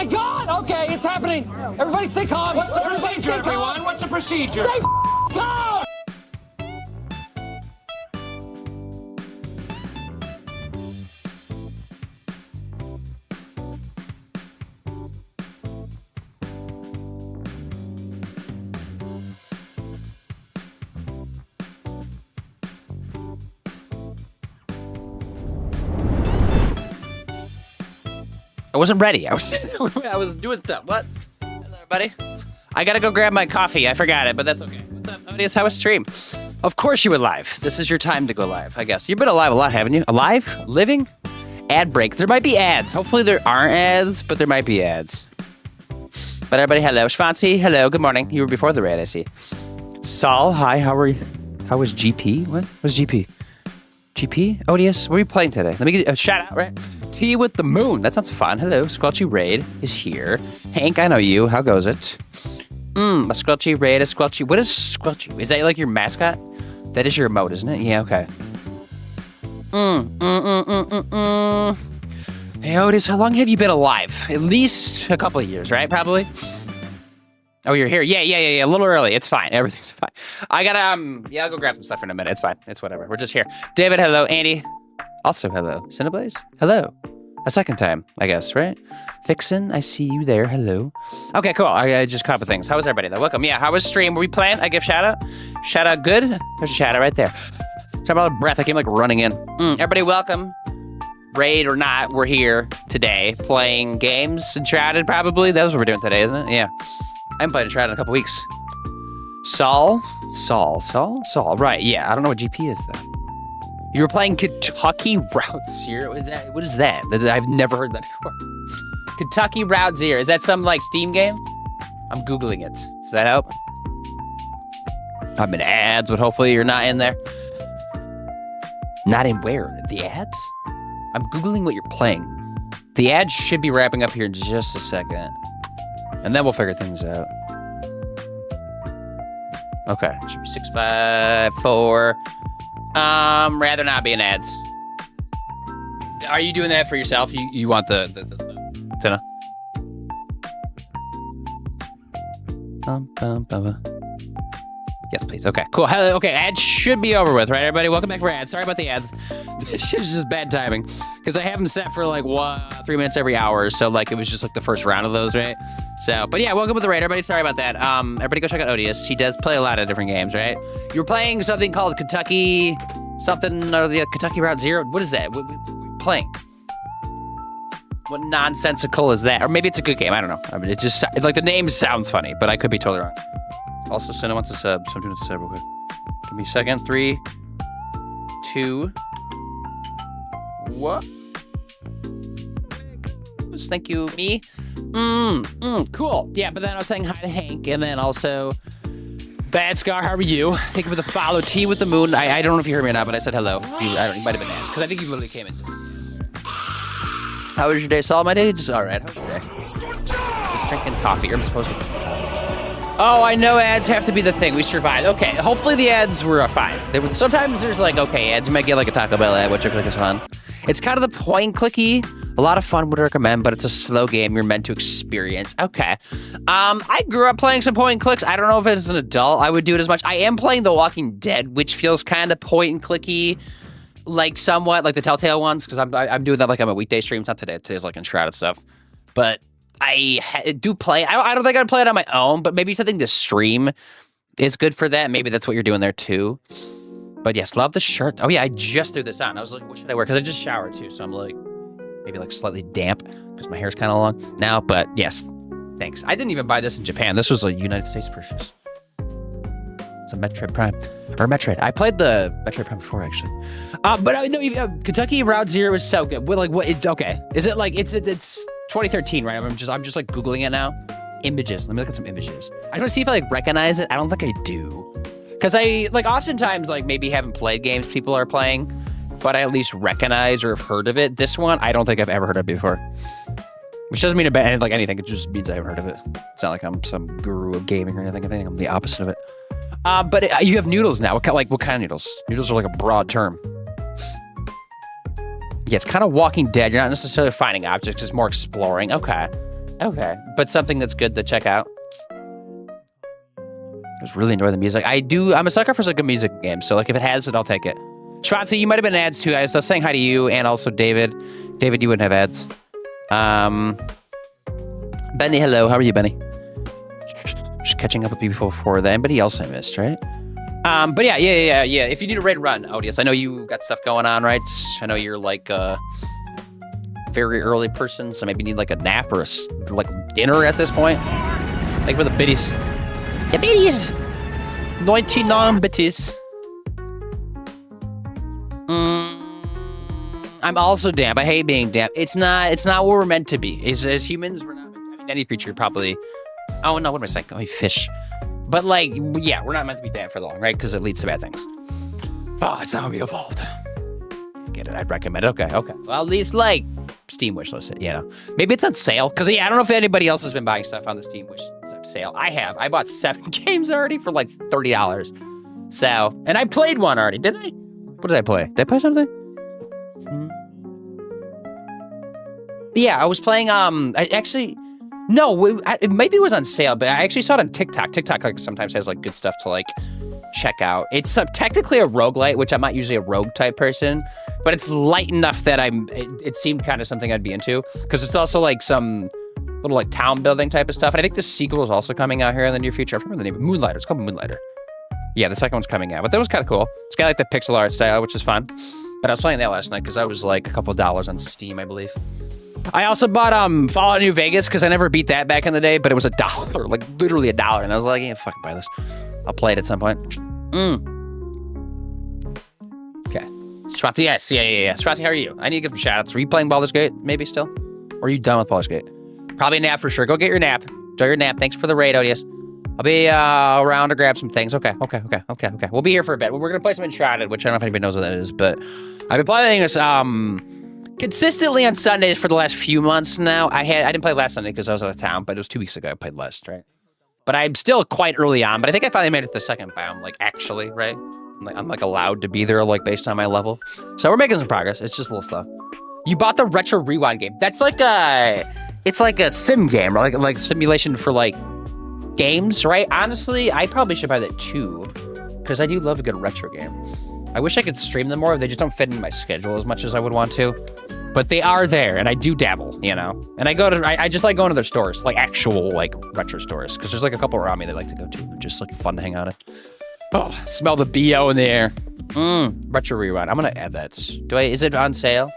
my God! Okay, it's happening. Everybody stay calm. What's the procedure, everyone? What's the procedure? Stay calm! I wasn't ready. I was doing stuff. What? Hello, everybody. I gotta go grab my coffee. I forgot it, but that's okay. What's up, audience? How was stream? Of course you were live. This is your time to go live, I guess. You've been alive a lot, haven't you? Alive? Living? Ad break. There might be ads. Hopefully there aren't ads, but there might be ads. But everybody, hello. Schwanzi, hello. Good morning. You were before the raid, I see. Saul, hi. How are you? How was GP? What was GP? GP? ODS? What are you playing today? Let me get a shout out, right? Tea with the moon. That sounds fun. Hello, Squelchy Raid is here. Hank, I know you. How goes it? A Squelchy Raid, a Squelchy. What is Squelchy? Is that like your mascot? That is your emote, isn't it? Yeah, okay. Hey, Otis, how long have you been alive? At least a couple of years, right? Probably. Oh, you're here. Yeah. A little early. It's fine. Everything's fine. I gotta, yeah, I'll go grab some stuff in a minute. It's fine. It's whatever. We're just here. David, hello. Andy, also hello. Cineblaze, hello. A second time, I guess, right? Vixen, I see you there. Hello. Okay, cool. I just caught up with things. How was everybody, though? Welcome. Yeah, how was stream? Were we playing? I give shout out. Shout out good. There's a shout out right there. Sorry about the breath. I came like running in. Everybody, welcome. Raid or not, we're here today playing games. Enshrouded, probably. That's what we're doing today, isn't it? Yeah. I haven't played Enshrouded in a couple weeks. Saul. Right, yeah. I don't know what GP is, though. You were playing Kentucky Route Zero? What is that? I've never heard that before. Kentucky Route Zero. Is that some, like, Steam game? I'm Googling it. Does that help? I'm in ads, but hopefully you're not in there. Not in where? The ads? I'm Googling what you're playing. The ads should be wrapping up here in just a second. And then we'll figure things out. Okay, it should be 654. Rather not be in ads. Are you doing that for yourself? You want the Tina? Yes, please. Okay, cool. Okay, ads should be over with, right, everybody? Welcome back for ads. Sorry about the ads. This is just bad timing because I have them set for like 3 minutes every hour. So like it was just like the first round of those, right? So, but yeah, welcome to the raid, everybody. Sorry about that. Everybody go check out ODS. He does play a lot of different games, right? You're playing something called Kentucky something or the Kentucky Route Zero. What is that? What playing? What nonsensical is that? Or maybe it's a good game. I don't know. I mean, it just like the name sounds funny, but I could be totally wrong. Also, Senna wants a sub, so I'm doing a sub real quick. Give me a second. 3, 2, what? Thank you, me. Cool. Yeah, but then I was saying hi to Hank, and then also Bad Scar, how are you? Thank you for the follow. Tea with the moon. I don't know if you heard me or not, but I said hello. You might have been asked, because I think you literally came in. How was your day, Saul? My day is all right. How was your day? Just drinking coffee. I'm supposed to. Oh, I know ads have to be the thing. We survived. Okay, hopefully the ads were fine. Sometimes there's like, okay, ads. You might get like a Taco Bell ad, which I think is fun. It's kind of the point clicky. A lot of fun would recommend, but it's a slow game you're meant to experience. Okay. I grew up playing some point and clicks. I don't know if as an adult I would do it as much. I am playing The Walking Dead, which feels kind of point and clicky, like somewhat like the Telltale ones, because I'm doing that like on a weekday stream. It's not today. Today's like Enshrouded stuff. But I do play. I don't think I'd play it on my own, but maybe something to stream is good for that. Maybe that's what you're doing there too. But yes, love the shirt. Oh yeah, I just threw this on. I was like, what should I wear? Because I just showered too, so I'm like, maybe like slightly damp because my hair's kind of long now. But yes, thanks. I didn't even buy this in Japan. This was a United States purchase. It's a Metroid Prime or Metroid. I played the Metroid Prime before actually. But I know Kentucky Route Zero is so good. Like what? Okay, is it like it's 2013, right? I'm just like Googling it now. Images. Let me look at some images. I just want to see if I like recognize it. I don't think I do. Because I like oftentimes like maybe haven't played games people are playing, but I at least recognize or have heard of it. This one, I don't think I've ever heard of it before. Which doesn't mean about like anything. It just means I haven't heard of it. It's not like I'm some guru of gaming or anything. I think I'm the opposite of it. But you have noodles now. What kind of noodles? Noodles are like a broad term. Yeah, it's kind of Walking Dead. You're not necessarily finding objects. It's more exploring. Okay. Okay, but something that's good to check out. I just really enjoy the music. I'm a sucker for some good music games, so like if it has it, I'll take it. Schwanzi, you might have been in ads too. I was saying hi to you and also David. David, you wouldn't have ads. Benny, hello. How are you, Benny? Just catching up with people before that. Anybody else I missed, right? But yeah. If you need a raid run, Odious, I know you got stuff going on, right? I know you're like a very early person, so maybe you need like a nap or like dinner at this point. Like for the biddies. The biddies! 99 biddies. I'm also damp. I hate being damp. It's not what we're meant to be. As humans, we're not meant to, I mean, any creature probably. Oh no, what am I saying? Oh, fish. But like, yeah, we're not meant to be damp for long, right? Because it leads to bad things. Oh, it's not how we evolved. Get it? I'd recommend it. Okay. Well, at least like Steam wishlist it, you know. Maybe it's on sale. Because yeah, I don't know if anybody else has been buying stuff on the Steam wish sale. I have. I bought 7 games already for like $30. So, and I played one already, didn't I? What did I play? Did I play something? Yeah, I was playing, maybe it was on sale, but I actually saw it on TikTok. TikTok like sometimes has like good stuff to like check out. It's technically a roguelite, which I'm not usually a rogue type person, but it's light enough that it seemed kind of something I'd be into, because it's also like some little like town building type of stuff. And I think the sequel is also coming out here in the near future. I remember the name, Moonlighter. It's called Moonlighter. Yeah, the second one's coming out, but that was kind of cool. It's got like the pixel art style, which is fun. But I was playing that last night because I was like a couple of dollars on Steam, I believe. I also bought Fallout New Vegas because I never beat that back in the day, but it was $1, like literally $1. And I was like, yeah, fucking buy this. I'll play it at some point. Okay. Swati, yes, yeah. Swati, how are you? I need to give some shout outs. Were you playing Baldur's Gate maybe still? Or are you done with Baldur's Gate? Probably a nap for sure. Go get your nap. Enjoy your nap. Thanks for the raid, Odious. I'll be around to grab some things. Okay. We'll be here for a bit. We're going to play some Enshrouded, which I don't know if anybody knows what that is, but I've been playing this consistently on Sundays for the last few months now. I didn't play last Sunday because I was out of town, but it was 2 weeks ago I played last, right? But I'm still quite early on, but I think I finally made it to the second biome, like actually, right? I'm like allowed to be there, like based on my level. So we're making some progress. It's just a little slow. You bought the Retro Rewind game. That's like it's like a sim game, right? Like simulation for like games, right? Honestly, I probably should buy that too, because I do love a good retro game. I wish I could stream them more. They just don't fit in my schedule as much as I would want to. But they are there, and I do dabble, you know? And I just like going to their stores, like actual, like, retro stores, because there's, like, a couple around me that I like to go to. They're just, like, fun to hang out at. Oh, smell the BO in the air. Retro Rewind. I'm gonna add that. Is it on sale?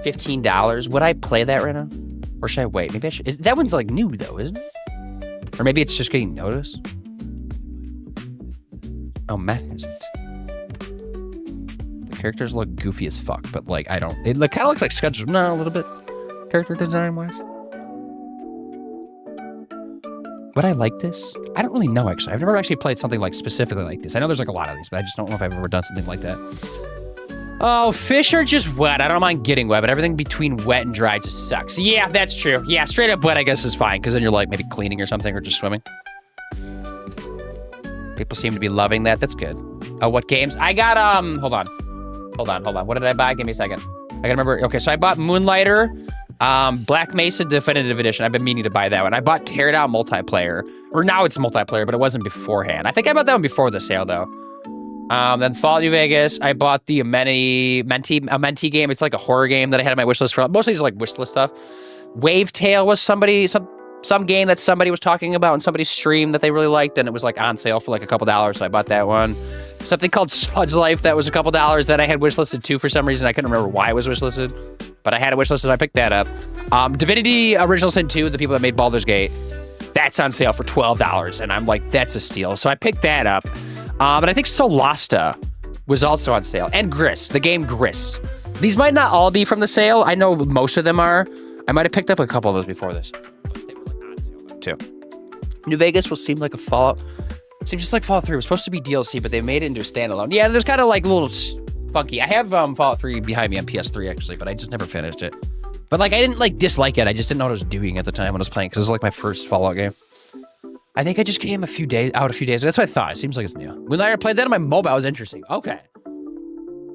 $15? Would I play that right now? Or should I wait? Maybe I should. That one's, like, new, though, isn't it? Or maybe it's just getting noticed? Oh, Matt hasn't. Characters look goofy as fuck, but like it kind of looks like sketches. No, a little bit. Character design wise. Would I like this? I don't really know actually. I've never actually played something like specifically like this. I know there's like a lot of these, but I just don't know if I've ever done something like that. Oh, fish are just wet. I don't mind getting wet, but everything between wet and dry just sucks. Yeah, that's true. Yeah, straight up wet I guess is fine, because then you're like maybe cleaning or something or just swimming. People seem to be loving that. That's good. Oh, what games? I got hold on. What did I buy? Give me a second. I gotta remember. Okay, so I bought Moonlighter, Black Mesa Definitive Edition. I've been meaning to buy that one. I bought Teardown Multiplayer, or now it's multiplayer, but it wasn't beforehand. I think I bought that one before the sale though. Then Fallout New Vegas. I bought the Menti game. It's like a horror game that I had on my wish list for mostly just like wish list stuff. Wavetail was some game that somebody was talking about in somebody's stream that they really liked, and it was like on sale for like a couple dollars, so I bought that one. Something called Sludge Life that was a couple dollars that I had wishlisted too for some reason. I couldn't remember why it was wishlisted, but I had it wishlisted, so I picked that up. Divinity Original Sin 2, the people that made Baldur's Gate, that's on sale for $12, and I'm like, that's a steal. So I picked that up. And I think Solasta was also on sale, and Gris, the game Gris. These might not all be from the sale. I know most of them are. I might have picked up a couple of those before this, but they were like on sale too. New Vegas will seem like a Fallout. Seems just like Fallout 3. It was supposed to be DLC, but they made it into a standalone. Yeah, there's kind of like a little funky. I have Fallout 3 behind me on PS3 actually, but I just never finished it. But like I didn't like dislike it. I just didn't know what I was doing at the time when I was playing, because it was like my first Fallout game. I think I just came a few days ago. That's what I thought. It seems like it's new. When I played that on my mobile, it was interesting. Okay.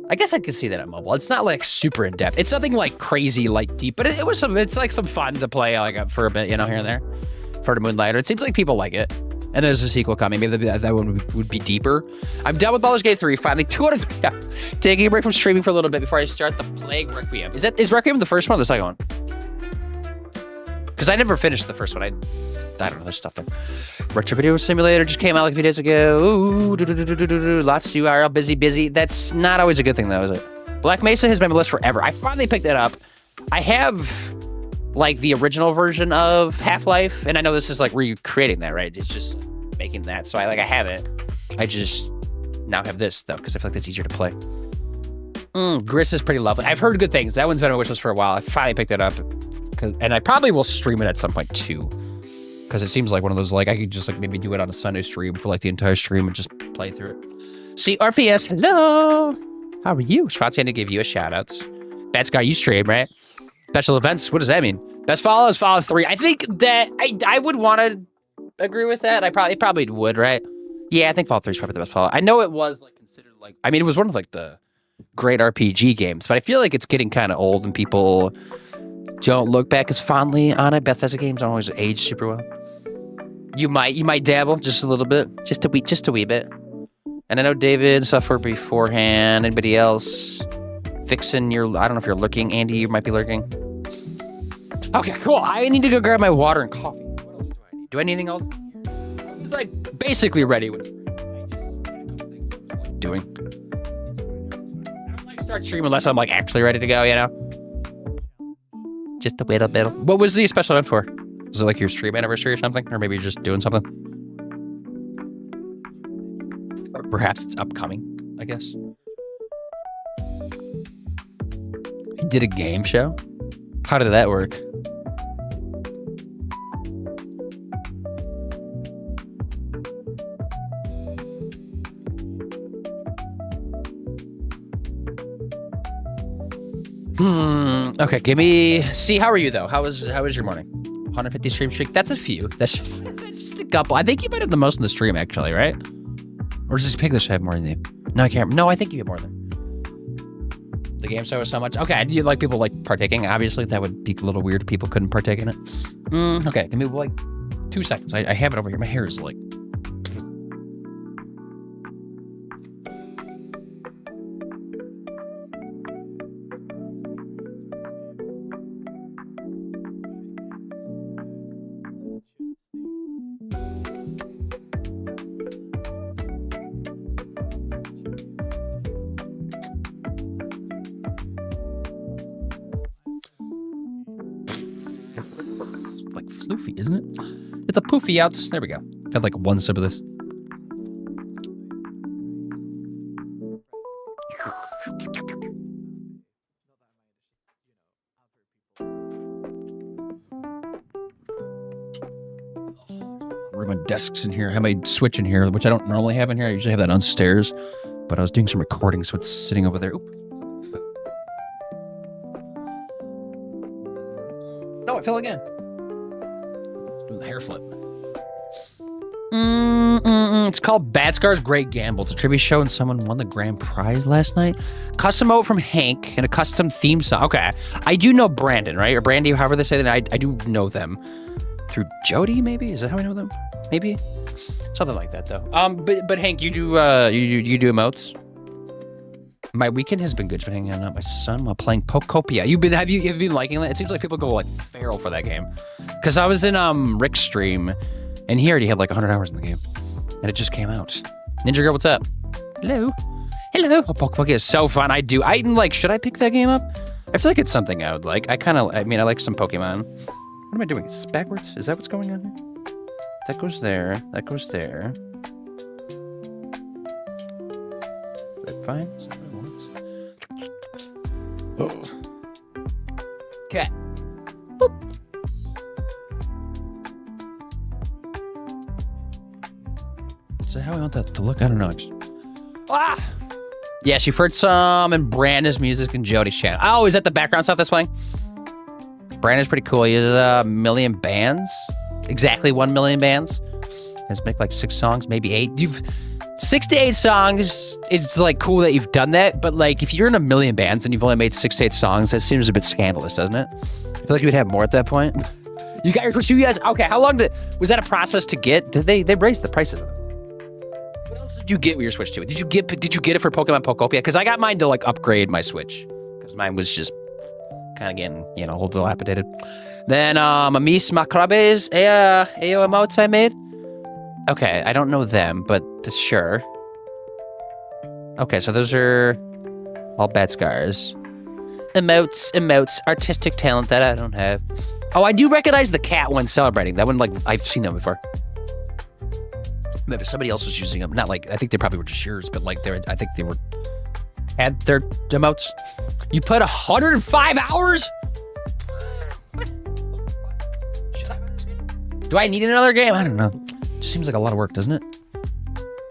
I guess I could see that on mobile. It's not like super in depth. It's nothing like crazy, like deep, but it was some. It's like some fun to play like for a bit, you know, here and there. For the Moonlighter, it seems like people like it. And there's a sequel coming. Maybe that one would be deeper. I'm done with Baldur's Gate 3. Finally, 2 out of 3. Yeah. Taking a break from streaming for a little bit before I start the Plague Requiem. Is Requiem the first one or the second one? Because I never finished the first one. I don't know. There's stuff there. Retro Video Simulator just came out like a few days ago. Ooh, lots to do. IRL, busy. That's not always a good thing, though, is it? Black Mesa has been on my list forever. I finally picked it up. I have like the original version of Half-Life, and I know this is like recreating that, right? It's just making that. So I have it. I just now have this though, because I feel like that's easier to play. Gris is pretty lovely. I've heard good things. That one's been on my wish list for a while. I finally picked it up, and I probably will stream it at some point too, because it seems like one of those like I could just like maybe do it on a Sunday stream for like the entire stream and just play through it. See, RPS, hello. How are you? Schwartz had to give you a shout out. Bad Sky, you stream, right? Special events, what does that mean? Best follows, follow 3. I think that I would want to agree with that. I probably would, right? Yeah, I think follow 3 is probably the best follow. I know it was like considered like, I mean, it was one of like the great RPG games, but I feel like it's getting kind of old and people don't look back as fondly on it. Bethesda games don't always age super well. You might dabble just a little bit, just a wee bit. And I know David suffered beforehand. Anybody else fixing your? I don't know if you're looking, Andy. You might be lurking. Okay, cool. I need to go grab my water and coffee. What else do I need? Do I need anything else? It's like basically ready. Doing. I don't like start streaming unless I'm like actually ready to go. You know. Just a little bit. What was the special event for? Was it like your stream anniversary or something? Or maybe you're just doing something? Or perhaps it's upcoming, I guess. You did a game show? How did that work? Okay, give me... See, how are you, though? How was your morning? 150 stream streak? That's a few. That's just a couple. I think you might have the most in the stream, actually, right? Or does this Piglish have more than you? No, I can't. No, I think you have more than. The game show was so much. Okay, do you like people like partaking? Obviously, that would be a little weird if people couldn't partake in it. Okay, give me like 2 seconds. I have it over here. My hair is like... floofy, isn't it? It's a poofy out. There we go. I've had like one sip of this. My desk's in here. I have my Switch in here, which I don't normally have in here. I usually have that downstairs, but I was doing some recording, so it's sitting over there. Oop. No, it fell again. Doing the hair flip. It's called Bad Scar's Great Gamble. It's a trivia show, and someone won the grand prize last night. Custom vote from Hank and a custom theme song. Okay, I do know Brandon, right? Or Brandy, however they say that. I do know them through Jody. Maybe is that how I know them? Maybe something like that, though. But Hank, you do emotes. My weekend has been good. Been hanging out with my son while playing Pokopia. Have you been liking it? It seems like people go like feral for that game. Because I was in Rick's stream, and he already had like 100 hours in the game, and it just came out. Ninja Girl, what's up? Hello. Oh, Pokopia is so fun. Should I pick that game up? I feel like it's something I would like. I like some Pokemon. What am I doing? Is this backwards? Is that what's going on here? That goes there. That goes there. Is that fine? Is that what I want? Oh. Okay. Boop. Is that how I want that to look? I don't know. Yes, you've heard some in Brandon's music and Jody's channel. Oh, is that the background stuff that's playing? Brandon's pretty cool. He has 1 million bands. Exactly 1 million bands. Has make like 6 songs, maybe 8. 6 to 8 songs, it's like cool that you've done that, but like if you're in a million bands and you've only made 6 to 8 songs, that seems a bit scandalous, doesn't it? I feel like you would have more at that point. You got your Switch 2, you guys. Okay, how long was that a process to get? Did they raised the prices of it? What else did you get with your Switch 2? Did you get it for Pokemon Pokopia? Because I got mine to like upgrade my Switch because mine was just kind of getting, you know, a little dilapidated. Then Amis Macrabes, AO emotes I made. Okay, I don't know them, but sure. Okay, so those are all bad scars. Emotes, artistic talent that I don't have. Oh, I do recognize the cat one celebrating. That one, like, I've seen them before. Maybe somebody else was using them. Not like, I think they probably were just yours, but like, I think they had their emotes. You put 105 hours? Do I need another game? I don't know. Just seems like a lot of work, doesn't it?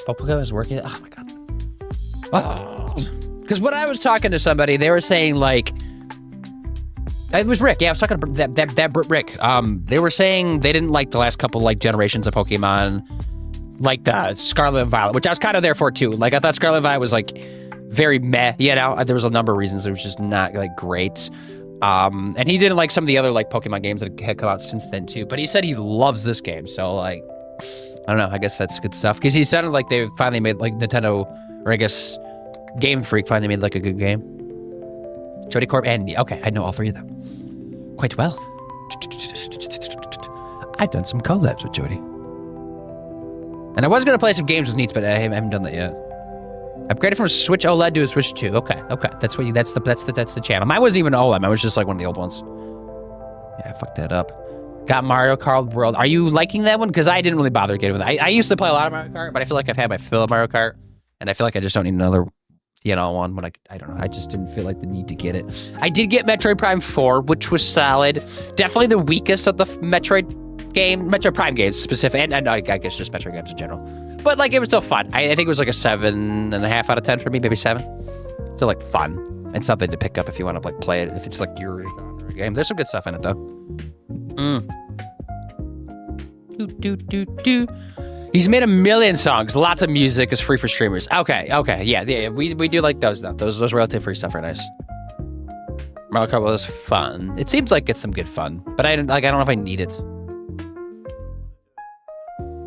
Pokemon is working. Oh my god. Because when I was talking to somebody, they were saying like, it was Rick. Yeah, I was talking to that Rick. They were saying they didn't like the last couple like generations of Pokemon, like the Scarlet and Violet, which I was kind of there for too. Like I thought Scarlet and Violet was like very meh. You know, there was a number of reasons it was just not like great. And he didn't like some of the other like Pokemon games that had come out since then too. But he said he loves this game, so like, I don't know. I guess that's good stuff because he sounded like they finally made like Nintendo, or I guess Game Freak finally made like a good game. Jody Corp and okay, I know all three of them quite well. I've done some collabs with Jody, and I was gonna play some games with Neats, but I haven't done that yet. Upgraded from a Switch OLED to a Switch 2. Okay, that's the channel. Mine wasn't even OLED. Mine was just like one of the old ones. Yeah, I fucked that up. Got Mario Kart World. Are you liking that one? Because I didn't really bother getting with it. I used to play a lot of Mario Kart, but I feel like I've had my fill of Mario Kart, and I feel like I just don't need another, you know, one. When I don't know. I just didn't feel like the need to get it. I did get Metroid Prime 4, which was solid. Definitely the weakest of the Metroid Prime games specific, and I guess just Metroid games in general. But like it was still fun. I think it was like a 7.5 out of 10 for me, maybe 7. Still like fun and something to pick up if you want to like play it. If it's like your genre game, there's some good stuff in it though. He's made 1 million songs. Lots of music is free for streamers. Okay, yeah. We do like those though. Those royalty free stuff are nice. Mario Kart was fun. It seems like it's some good fun, but I don't know if I need it.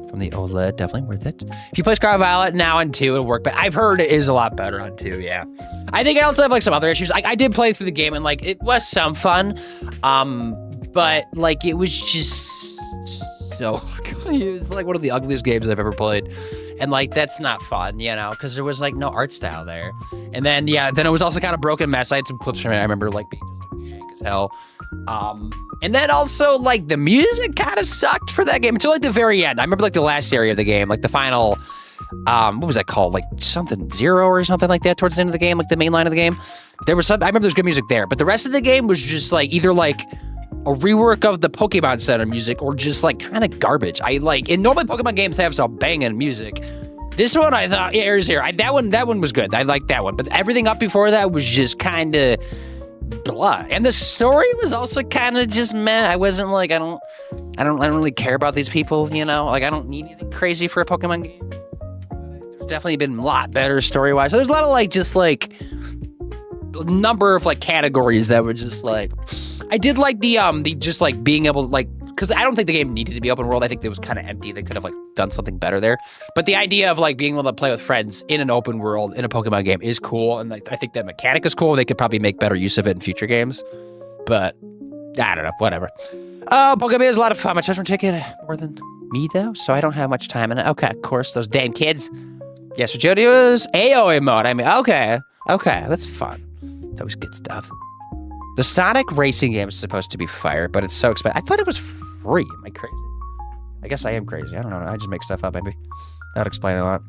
From the OLED, definitely worth it. If you play Scarlet Violet now on 2, it'll work, but I've heard it is a lot better on 2, yeah. I think I also have like some other issues. I did play through the game and like it was some fun, but like it was just so, it was like one of the ugliest games I've ever played. And like, that's not fun, you know, because there was like no art style there. And then, yeah, then it was also kind of broken mess. I had some clips from it. I remember like being just like, jank as hell. And then also like the music kind of sucked for that game until like the very end. I remember like the last area of the game, like the final, what was that called? Like something 0 or something like that towards the end of the game, like the main line of the game. There was some, I remember there's good music there, but the rest of the game was just like either like a rework of the Pokemon Center music or just like kind of garbage. And normally Pokemon games have some banging music. This one I thought, yeah, here's here. That one was good. I liked that one, but everything up before that was just kind of blah. And the story was also kind of just meh. I wasn't like, I don't really care about these people, you know? Like I don't need anything crazy for a Pokemon game. There's definitely been a lot better story-wise. So there's a lot of like just like number of like categories that were just like, I did like the just like being able to like, because I don't think the game needed to be open world. I think it was kind of empty. They could have like done something better there. But the idea of like being able to play with friends in an open world in a Pokemon game is cool, and like, I think that mechanic is cool. They could probably make better use of it in future games. But I don't know, whatever. Oh, Pokemon is a lot of fun. My children take it more than me though, so I don't have much time in it. Okay, of course, those damn kids. Yeah, so Jody was AO emote. I mean, okay, that's fun. It's always good stuff. The Sonic racing game is supposed to be fire, but it's so expensive. I thought it was free. Am I crazy? I guess I am crazy. I don't know. I just make stuff up, maybe. That would explain a lot.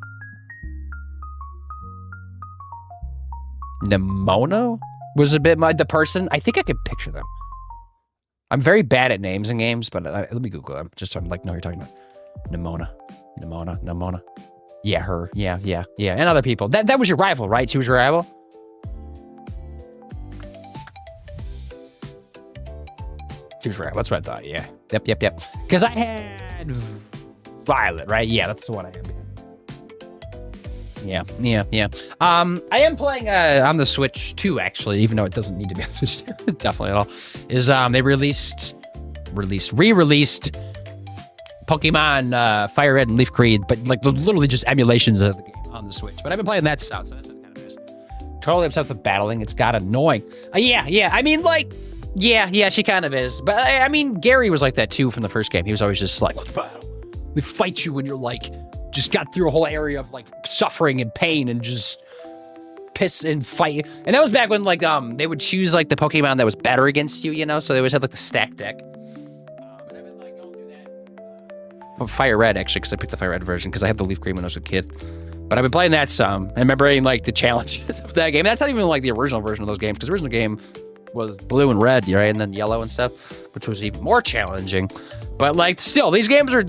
Nemono was a bit the person. I think I could picture them. I'm very bad at names in games, but let me Google them just so I'm like, no, you're talking about Nemona. Yeah, her. Yeah, and other people. That was your rival, right? She was your rival. Right. That's what I thought. Yeah. Yep. Because I had Violet, right? Yeah, that's the one I had. Yeah. I am playing on the Switch too, actually, even though it doesn't need to be on the Switch definitely at all. Is they re-released Pokemon Fire Red and Leaf Green, but like literally just emulations of the game on the Switch. But I've been playing that stuff, so that's kind of nice. Totally obsessed with battling. It's got annoying. Yeah. I mean, like, yeah, she kind of is. But I mean, Gary was like that too from the first game. He was always just like, let's battle. We fight you when you're like, just got through a whole area of like suffering and pain and just piss and fight. And that was back when like they would choose like the Pokemon that was better against you, you know? So they always had like the stack deck. And I've been like going through that. Fire Red, actually, because I picked the Fire Red version because I had the Leaf Green when I was a kid. But I've been playing that some and remembering like the challenges of that game. That's not even like the original version of those games, because the original game was blue and red, right? And then yellow and stuff, which was even more challenging. But like still, these games are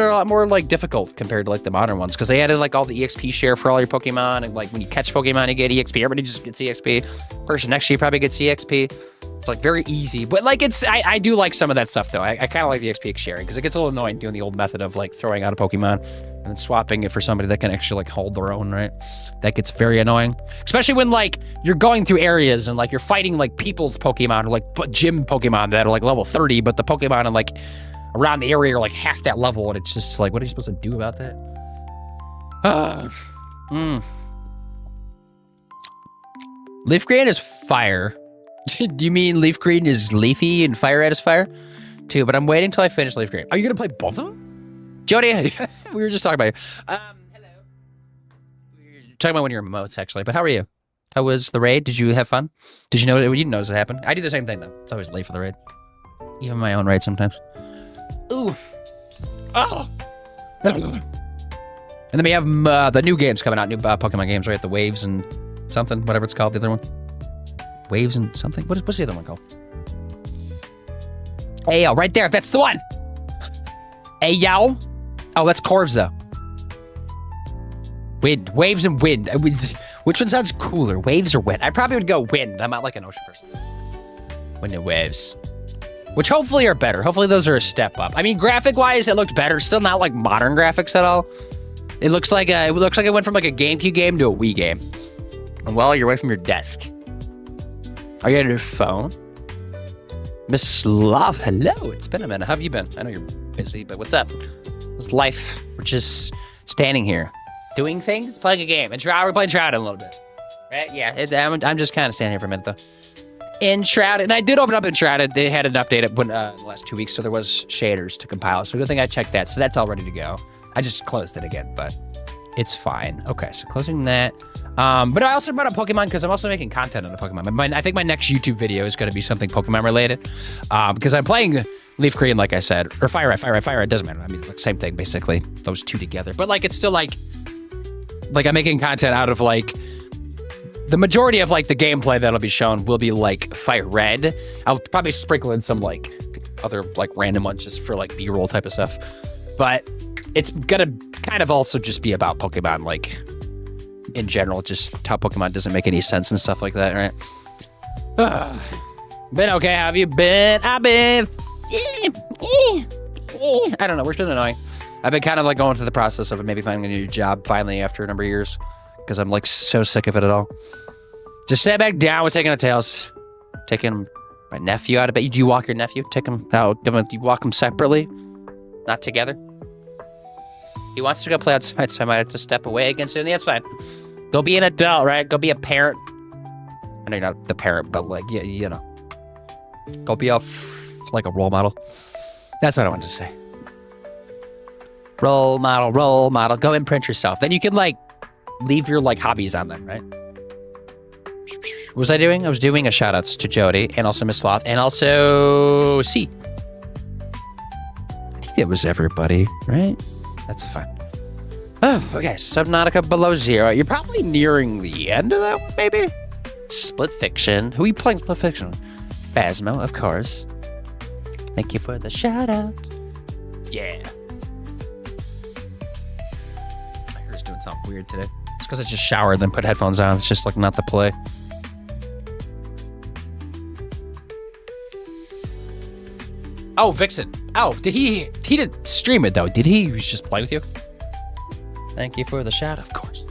a lot more like difficult compared to like the modern ones, because they added like all the EXP share for all your Pokemon, and like when you catch Pokemon you get EXP. Everybody just gets EXP. Person next to you probably gets EXP. It's like very easy. But like I do like some of that stuff though. I kind of like the EXP sharing, because it gets a little annoying doing the old method of like throwing out a Pokemon and then swapping it for somebody that can actually like hold their own, right? That gets very annoying. Especially when like you're going through areas and like you're fighting like people's Pokemon or like gym Pokemon that are like level 30, but the Pokemon and like around the area are like half that level, and it's just like, what are you supposed to do about that? Leaf Green is fire. Do you mean Leaf Green is leafy and Fire Red is fire? Too, but I'm waiting till I finish Leaf Green. Are you gonna play both of them? Jody, we were just talking about you. Hello. We were talking about one of your emotes, actually, but how are you? How was the raid? Did you have fun? Did you know you didn't know this happened? I do the same thing, though. It's always late for the raid. Even my own raid sometimes. Ooh. Oh. And then we have the new games coming out, new Pokemon games, right? The Waves and something, whatever it's called, the other one. Waves and something? What's the other one called? Ayo, right there. That's the one. Ayo. Oh, that's Corvs, though. Wind. Waves and wind. Which one sounds cooler, waves or wind? I probably would go wind. I'm not like an ocean person. Wind and waves. Which hopefully are better. Hopefully those are a step up. I mean, graphic-wise, it looked better. Still not like modern graphics at all. It looks like it went from like a GameCube game to a Wii game. And well, you're away from your desk. Are you on your phone? Miss Love, hello. It's been a minute. How have you been? I know you're busy, but what's up? How's life? We're just standing here, doing things, playing a game. We're playing Enshrouded a little bit, right? Yeah, I'm just kind of standing here for a minute though. Enshrouded, and I did open up Enshrouded. They had an update the last 2 weeks, so there was shaders to compile. So good thing I checked that. So that's all ready to go. I just closed it again, but it's fine. Okay, so closing that. But I also brought up Pokemon because I'm also making content on the Pokemon. I think my next YouTube video is going to be something Pokemon related, because I'm playing Leaf Green, like I said, or Fire Red, doesn't matter. I mean, like, same thing, basically, those two together. But like, it's still like I'm making content out of like, the majority of like the gameplay that'll be shown will be like Fire Red. I'll probably sprinkle in some like other like random ones just for like B-roll type of stuff. But it's gonna kind of also just be about Pokemon, like in general, just how Pokemon doesn't make any sense and stuff like that, right? Been okay, how have you been? I've been, I don't know, it's been annoying. I've been kind of like going through the process of maybe finding a new job finally after a number of years, because I'm like so sick of it at all. Just sit back down with taking the tails. Taking my nephew out of bed. Do you walk your nephew? Take him out. You walk him separately, not together. He wants to go play outside, so I might have to step away against it. Yeah, it's fine. Go be an adult, right? Go be a parent. I know you're not the parent, but like, yeah, you know. Go be like a role model. That's what I wanted to say. Role model. Go imprint yourself. Then you can like leave your like hobbies on them, right? What was I doing? I was doing a shout outs to Jody and also Miss Sloth and also C. I think it was everybody, right? That's fine. Oh, okay. Subnautica Below Zero. You're probably nearing the end of that one, maybe? Split Fiction. Who are you playing Split Fiction? Phasmo, of course. Thank you for the shout out. Yeah. I heard it's doing something weird today. It's because I just showered, then put headphones on. It's just like not the play. Oh, Vixen. Oh, he didn't stream it though, did he? He was just playing with you? Thank you for the shout, of course.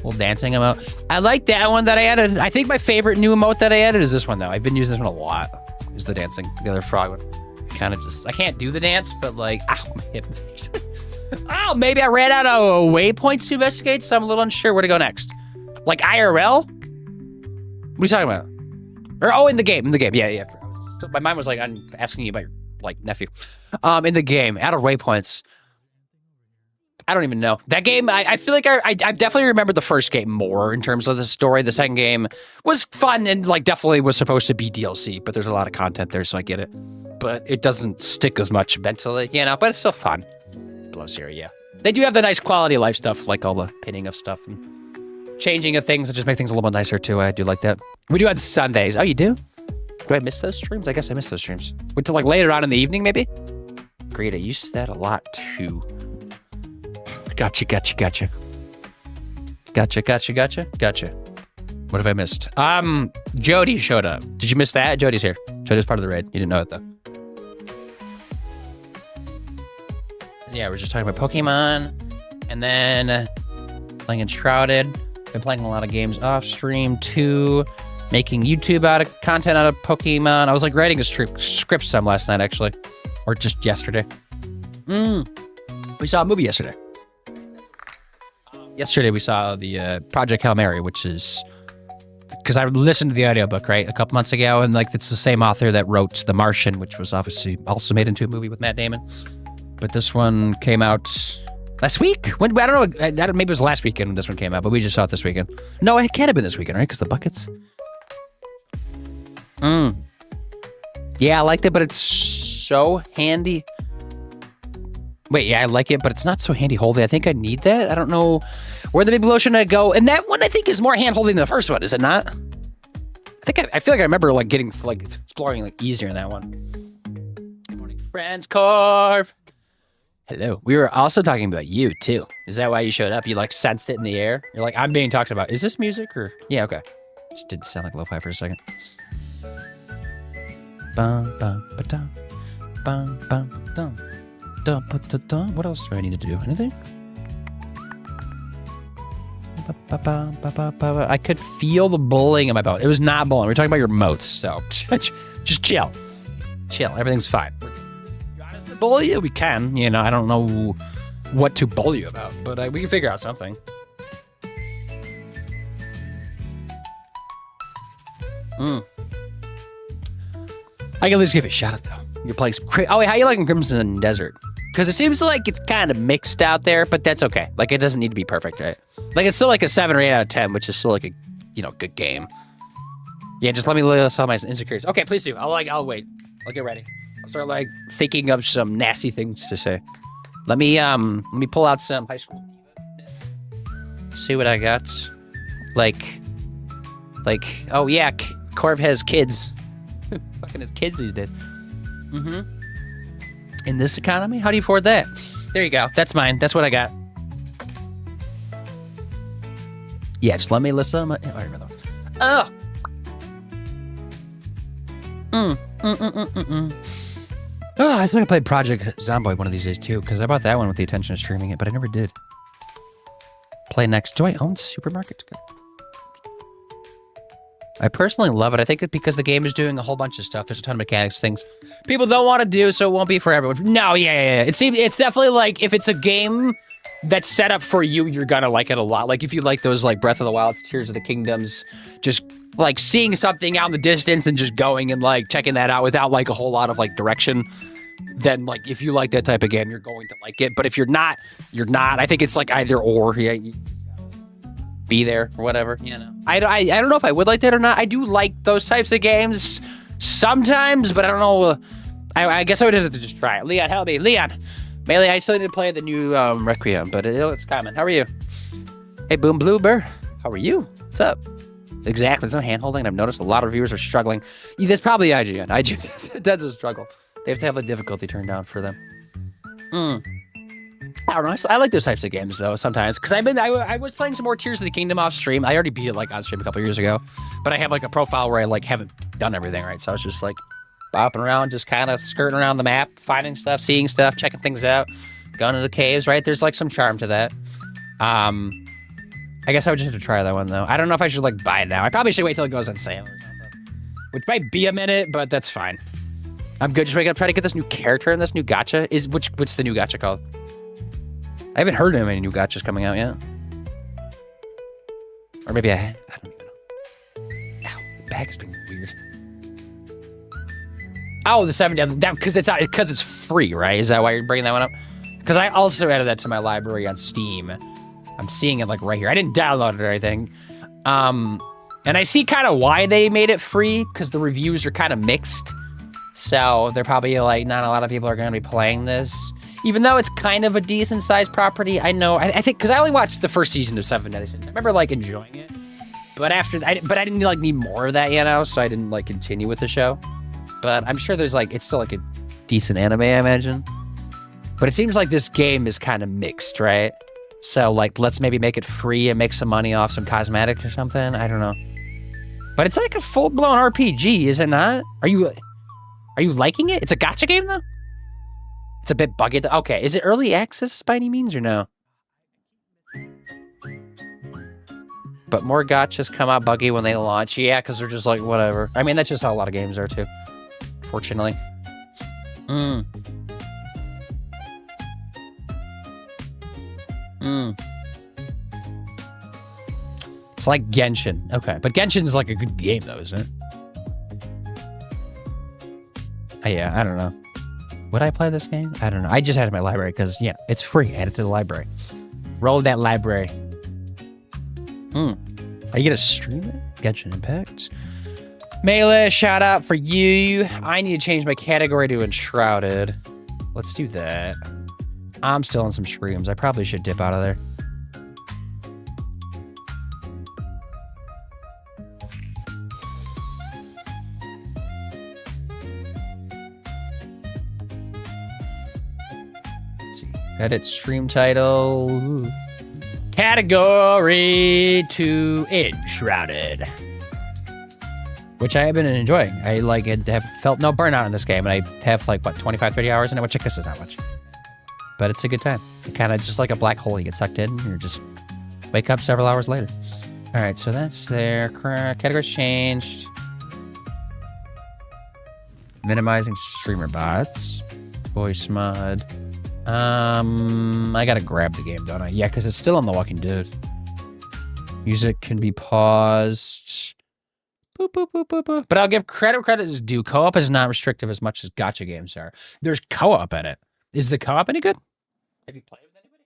Little dancing emote. I like that one that I added. I think my favorite new emote that I added is this one, though. I've been using this one a lot. Is the dancing, the other frog one. Kind of just, I can't do the dance, but like, ow, my hip. Oh, maybe I ran out of waypoints to investigate, so I'm a little unsure where to go next. Like IRL? What are you talking about? Or, oh, in the game, yeah. So my mind was like, I'm asking you about your, like, nephew. In the game, out of waypoints. I don't even know. That game, I feel like I definitely remember the first game more in terms of the story. The second game was fun and like definitely was supposed to be DLC, but there's a lot of content there, so I get it. But it doesn't stick as much mentally, you know, but it's still fun. Below Zero, yeah. They do have the nice quality of life stuff, like all the pinning of stuff and changing of things that just make things a little bit nicer too. I do like that. We do on Sundays. Oh, you do? Do I miss those streams? I guess I miss those streams. Wait till like later on in the evening, maybe? Great, I used that a lot too. Gotcha. Gotcha. What have I missed? Jody showed up. Did you miss that? Jody's here. Jody's part of the raid. You didn't know it though. Yeah, we're just talking about Pokemon. And then playing Enshrouded. Been playing a lot of games off stream too. Making YouTube content out of Pokemon. I was like writing a script some last night actually. Or just yesterday. We saw a movie yesterday. Yesterday we saw the Project Hail Mary, which is because I listened to the audiobook, right, a couple months ago, and like it's the same author that wrote The Martian, which was obviously also made into a movie with Matt Damon. But this one came out last week. When I don't know, maybe it was last weekend when this one came out, but we just saw it this weekend. No, it can't have been this weekend, right? Because the buckets. Yeah, I liked it, but it's so handy. Wait, yeah, I like it, but it's not so handy-holding. I think I need that. I don't know where the baby lotion I go. And that one, I think, is more hand-holding than the first one, is it not? I feel like I remember, like, getting, like, exploring, like, easier in that one. Good morning, friends. Corv. Hello. We were also talking about you, too. Is that why you showed up? You, like, sensed it in the air? You're like, I'm being talked about. Is this music, or? Yeah, okay. Just didn't sound like lo-fi for a second. Bum, bum, ba-dum. Bum, bum, ba-dum. What else do I need to do? Anything? I could feel the bullying in my bone. It was not bullying. We're talking about your moats, so just chill. Chill. Everything's fine. You want us to bully you? We can. You know, I don't know what to bully you about, but we can figure out something. I can at least give it a shot at though. You're playing some oh wait, how you liking Crimson Desert? Because it seems like it's kind of mixed out there, but that's okay. Like it doesn't need to be perfect, right? Like it's still like a 7 or 8 out of 10, which is still like a, you know, good game. Yeah, just let me list all my insecurities. Okay, please do. I'll wait. I'll get ready. I'll start like thinking of some nasty things to say. Let me pull out some high school. See what I got. Like, oh yeah, Corv has kids. Fucking has kids these days. In this economy? How do you afford that? There you go. That's mine. That's what I got. Yeah, just let me list them. Oh, I remember that. Oh, I still gonna play Project Zomboid one of these days too, because I bought that one with the intention of streaming it, but I never did. Play next. Do I own Supermarket? I personally love it. I think it's because the game is doing a whole bunch of stuff. There's a ton of mechanics, things people don't want to do, so it won't be for everyone. No, yeah. It's definitely like, if it's a game that's set up for you, you're gonna like it a lot. Like if you like those like Breath of the Wild, Tears of the Kingdoms, just like seeing something out in the distance and just going and like checking that out without like a whole lot of like direction, then like if you like that type of game, you're going to like it. But if you're not, you're not. I think it's like either or. Yeah. Be there or whatever, you know. I don't know if I would like that or not. I do like those types of games sometimes, but I don't know. I guess I would have to just try it. Leon, help me. Leon! Melee, I still need to play the new Requiem, but it's coming. How are you? Hey, Boom Bloober. How are you? What's up? Exactly. There's no hand-holding. I've noticed a lot of viewers are struggling. There's probably IGN. IGN does a struggle. They have to have the difficulty turned down for them. I don't know. I like those types of games though sometimes, because I was playing some more Tears of the Kingdom off stream. I already beat it like on stream a couple years ago, but I have like a profile where I like haven't done everything right. So I was just like bopping around, just kind of skirting around the map, finding stuff, seeing stuff, checking things out, going to the caves. Right, there's like some charm to that. I guess I would just have to try that one, though. I don't know if I should, like, buy it now. I probably should wait till it goes on sale or something. Which might be a minute, but that's fine. I'm good. Just wake up, try to get this new character in this new gacha. What's the new gacha called? I haven't heard of any new gachas coming out yet. Or maybe I don't even know. Ow, the bag is being weird. Oh, the 7 that because it's free, right? Is that why you're bringing that one up? Because I also added that to my library on Steam. I'm seeing it like right here. I didn't download it or anything. And I see kind of why they made it free, because the reviews are kind of mixed. So they're probably like, not a lot of people are going to be playing this. Even though it's kind of a decent sized property, I know, I think, because I only watched the first season of 7 Deadly Sins. I remember like enjoying it. But I didn't like need more of that, you know, so I didn't like continue with the show. But I'm sure there's like, it's still like a decent anime, I imagine. But it seems like this game is kind of mixed, right? So like, let's maybe make it free and make some money off some cosmetics or something. I don't know. But it's like a full-blown RPG, is it not? Are you liking it? It's a gacha game though? It's a bit buggy. Okay, is it early access by any means or no? But more gachas come out buggy when they launch. Yeah, because they're just like, whatever. I mean, that's just how a lot of games are too. Fortunately. It's like Genshin. Okay, but Genshin's like a good game though, isn't it? Yeah, I don't know. Would I play this game? I don't know. I just had it in my library because, yeah, it's free. Add it to the library. Roll that library. Are you gonna stream it? Genshin Impact. Melee, shout out for you. I need to change my category to Enshrouded. Let's do that. I'm still in some streams. I probably should dip out of there. Let's see. Edit stream title. Ooh. Category to Enshrouded. Which I have been enjoying. I like it, have felt no burnout in this game, and I have like, what, 25, 30 hours in it, which I guess is not much. But it's a good time. It kind of just like a black hole. You get sucked in, and you just wake up several hours later. All right, so that's there. Categories changed. Minimizing streamer bots. Voice mod. I gotta grab the game, don't I? Yeah, because it's still on The Walking Dead. Music can be paused. Boop, boop, boop, boop, boop. But I'll give credit where credit is due. Co-op is not restrictive as much as gacha games are. There's co-op in it. Is the co-op any good? Have you played with anybody?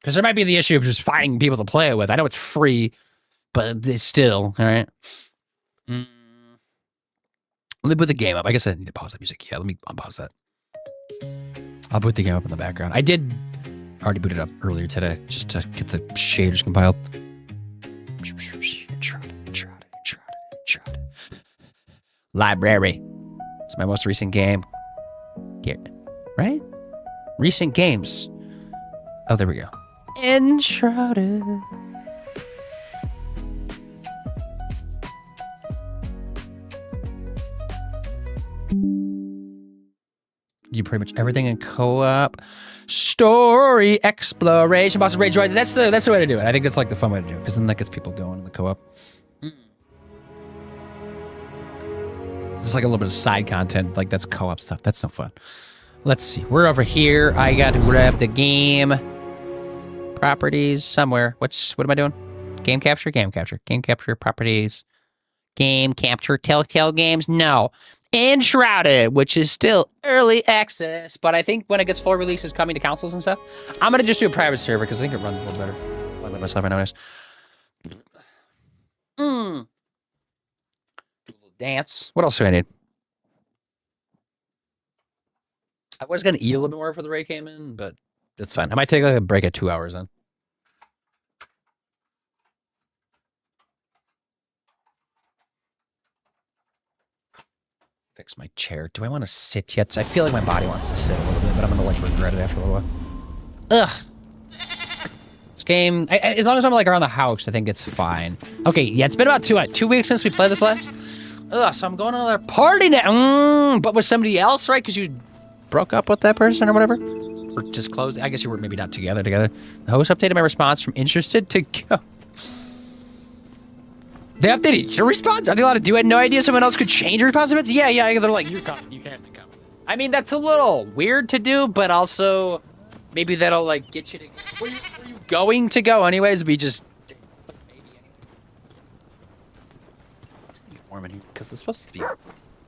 Because there might be the issue of just finding people to play it with. I know it's free, but it's still, all right? Let me put the game up. I guess I need to pause the music. Yeah, let me unpause that. I'll put the game up in the background. I did already boot it up earlier today, just to get the shaders compiled. Enshrouded. Library. It's my most recent game. Here, right? Recent games. Oh, there we go. Enshrouded. You pretty much everything in co-op. Story exploration. Boss Rage Ride. That's the way to do it. I think that's like the fun way to do it, because then that gets people going in the co-op. It's like a little bit of side content, like that's co-op stuff. That's no fun. Let's see. We're over here. I got to grab the game. Properties somewhere. What am I doing? Game capture? Game capture. Game capture properties. Game capture. Telltale Games? No. Enshrouded, which is still early access, but I think when it gets full release, it's coming to consoles and stuff. I'm gonna just do a private server because I think it runs a little better. Play by myself, I notice. Do a little dance. What else do I need? I was gonna eat a little bit more before the raid came in, but that's fine. I might take like a break at 2 hours then. Fix my chair. Do I want to sit yet? I feel like my body wants to sit a little bit, but I'm gonna like regret it after a little while. Ugh. This game, as long as I'm like around the house, I think it's fine. Okay, yeah, it's been about 2 weeks since we played this last. Ugh, so I'm going to another party now. But with somebody else, right? Because you broke up with that person or whatever. Or just closed? I guess you were maybe not together. The host updated my response from interested to go. They updated your response? Are they allowed to do it? No idea someone else could change your response? Yeah, they're like, you can't come. I mean, that's a little weird to do, but also maybe that'll like get you to... Where you going to go anyways? We just... Maybe it's gonna be warm in here because it's supposed to be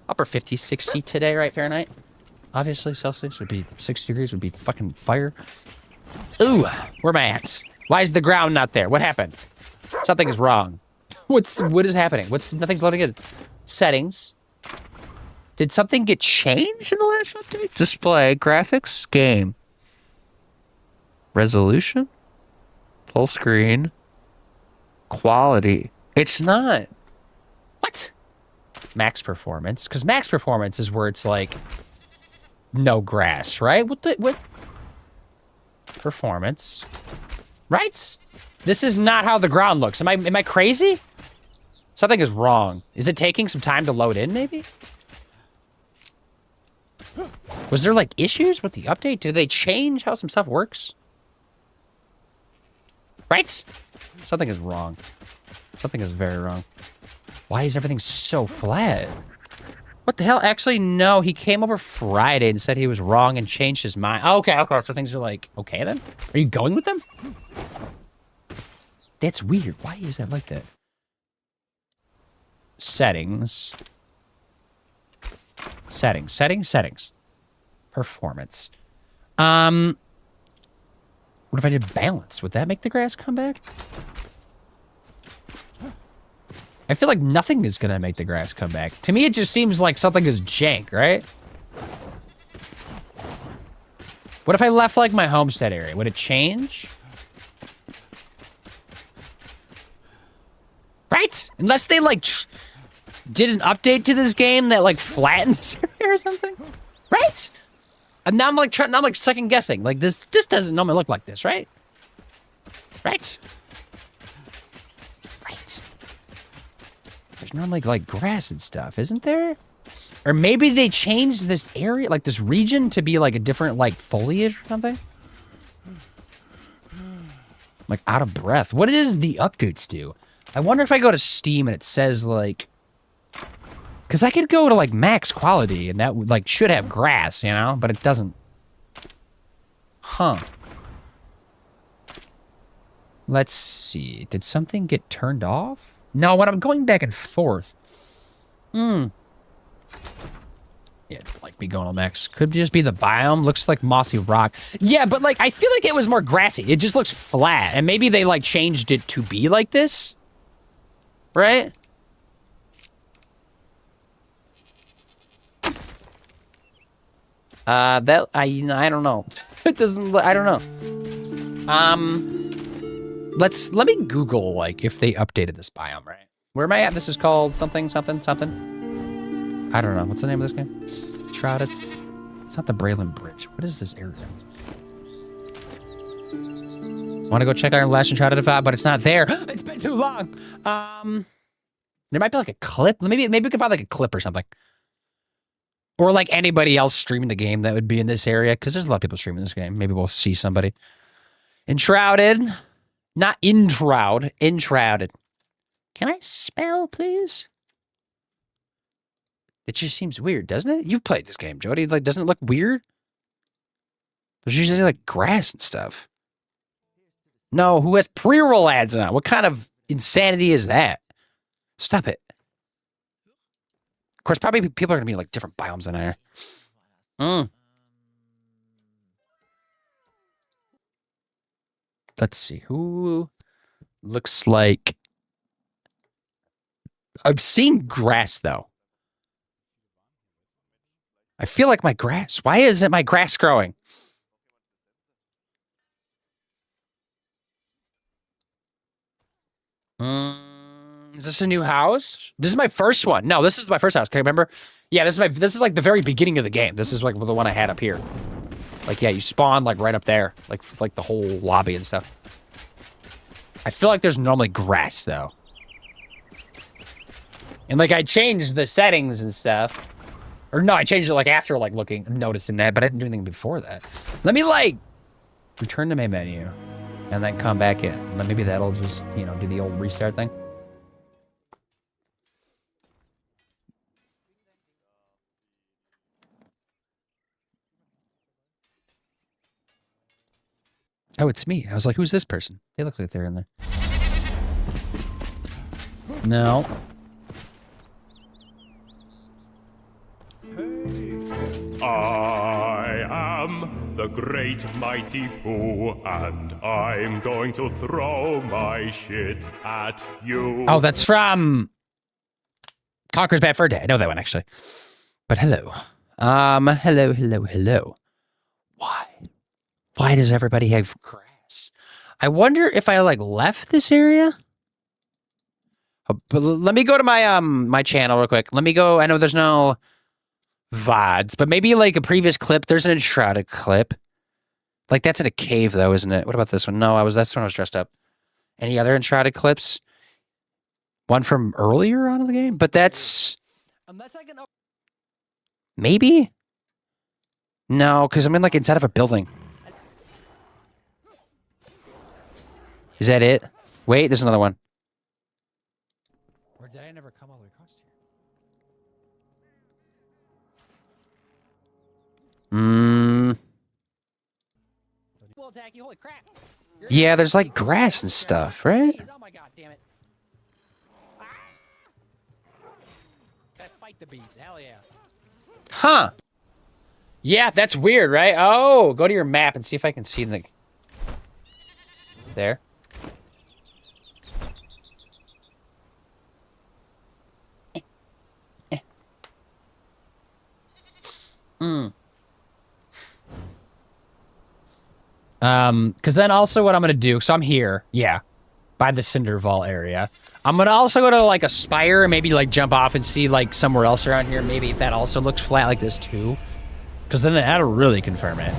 upper 50s, 60 today, right, Fahrenheit? Obviously, Celsius would be 60 degrees, would be fucking fire. Ooh, where am I at? Why is the ground not there? What happened? Something is wrong. What is happening? Nothing's loading in. Settings. Did something get changed in the last update? Display, graphics, game. Resolution? Full screen. Quality. It's not. What? Max performance. Because max performance is where it's like no grass, right? What? Performance. Right? This is not how the ground looks. Am I crazy? Something is wrong. Is it taking some time to load in, maybe? Was there, like, issues with the update? Did they change how some stuff works? Right? Something is wrong. Something is very wrong. Why is everything so flat? What the hell? Actually, no. He came over Friday and said he was wrong and changed his mind. Oh, okay, so things are like, okay then? Are you going with them? That's weird. Why is that like that? Settings. Settings. Performance. What if I did balance? Would that make the grass come back? I feel like nothing is gonna make the grass come back. To me, it just seems like something is jank, right? What if I left, like, my homestead area? Would it change? Right? Unless they, like, did an update to this game that, like, flattened this area or something? Right? And now I'm, like, second guessing. Like, this doesn't normally look like this, right? Right? Right. There's normally, like, grass and stuff, isn't there? Or maybe they changed this area, like, this region to be, like, a different, like, foliage or something? Like, out of breath. What does the updates do? I wonder if I go to Steam and it says, like... Because I could go to, like, max quality and that, like, should have grass, you know? But it doesn't. Huh. Let's see. Did something get turned off? No, when I'm going back and forth. Yeah, like me going on max. Could just be the biome. Looks like mossy rock. Yeah, but, like, I feel like it was more grassy. It just looks flat. And maybe they, like, changed it to be like this. Right? I don't know. It doesn't, I don't know. Let me Google, like, if they updated this biome, right? Where am I at? This is called something. I don't know. What's the name of this game? Enshrouded. It's not the Braylon Bridge. What is this area? Want to go check out our last Enshrouded vibe, but it's not there. It's been too long. There might be, like, a clip. Maybe we can find, like, a clip or something. Or, like, anybody else streaming the game that would be in this area. Because there's a lot of people streaming this game. Maybe we'll see somebody. Enshrouded. Not Enshroud. Enshrouded. Can I spell, please? It just seems weird, doesn't it? You've played this game, Jody. Like, doesn't it look weird? There's usually, like, grass and stuff. No, who has pre-roll ads on? What kind of insanity is that? Stop it. Of course, probably people are going to be like different biomes in there. Let's see. Who looks like... I've seen grass, though. I feel like my grass... Why isn't my grass growing? Is this a new house? This is my first one. No, this is my first house. Can you remember? Yeah, this is like the very beginning of the game. This is like the one I had up here. Like, yeah, you spawn like right up there. Like the whole lobby and stuff. I feel like there's normally grass though. And like I changed the settings and stuff. Or no, I changed it like after like noticing that, but I didn't do anything before that. Let me like return to main menu and then come back in. And then maybe that'll just, you know, do the old restart thing. Oh, it's me. I was like, who's this person? They look like they're in there. No. I am the great mighty Pooh, and I'm going to throw my shit at you. Oh, that's from Conker's Bad Fur Day. I know that one, actually. But hello. Hello. Why? Why does everybody have grass? I wonder if I, like, left this area? Oh, but let me go to my, my channel real quick. Let me go. I know there's no VODs, but maybe, like, a previous clip. There's an Enshrouded clip. Like, that's in a cave, though, isn't it? What about this one? No, that's when I was dressed up. Any other Enshrouded clips? One from earlier on in the game? But that's... Unless I can... Maybe? No, because I'm in, like, inside of a building. Is that it? Wait, there's another one. Or did I never come all the way across here? Well, attack you, holy crap. Yeah, there's like grass and stuff, right? Oh my god, damn it. Gotta fight the bees, hell yeah. Huh. Yeah, that's weird, right? Oh, go to your map and see if I can see the... There. Because then also what I'm gonna do, so I'm here, yeah, by the Cinder Vault area. I'm gonna also go to like a spire and maybe like jump off and see like somewhere else around here. Maybe if that also looks flat like this too, because then that'll really confirm it.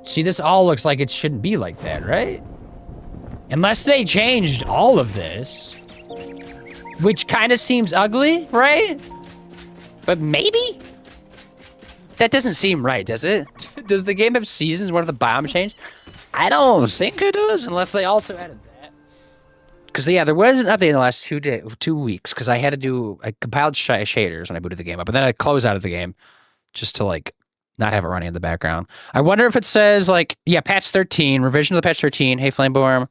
See, this all looks like it shouldn't be like that, right? Unless they changed all of this, which kind of seems ugly, right? But maybe? That doesn't seem right, does it? Does the game have seasons where the biome changed? I don't think it does, unless they also added that. Because, yeah, there was an update in the last 2 weeks, because I compiled shaders when I booted the game up, and then I closed out of the game just to, like, not have it running in the background. I wonder if it says, like, yeah, patch 13, revision of the patch 13, hey, Flameborn.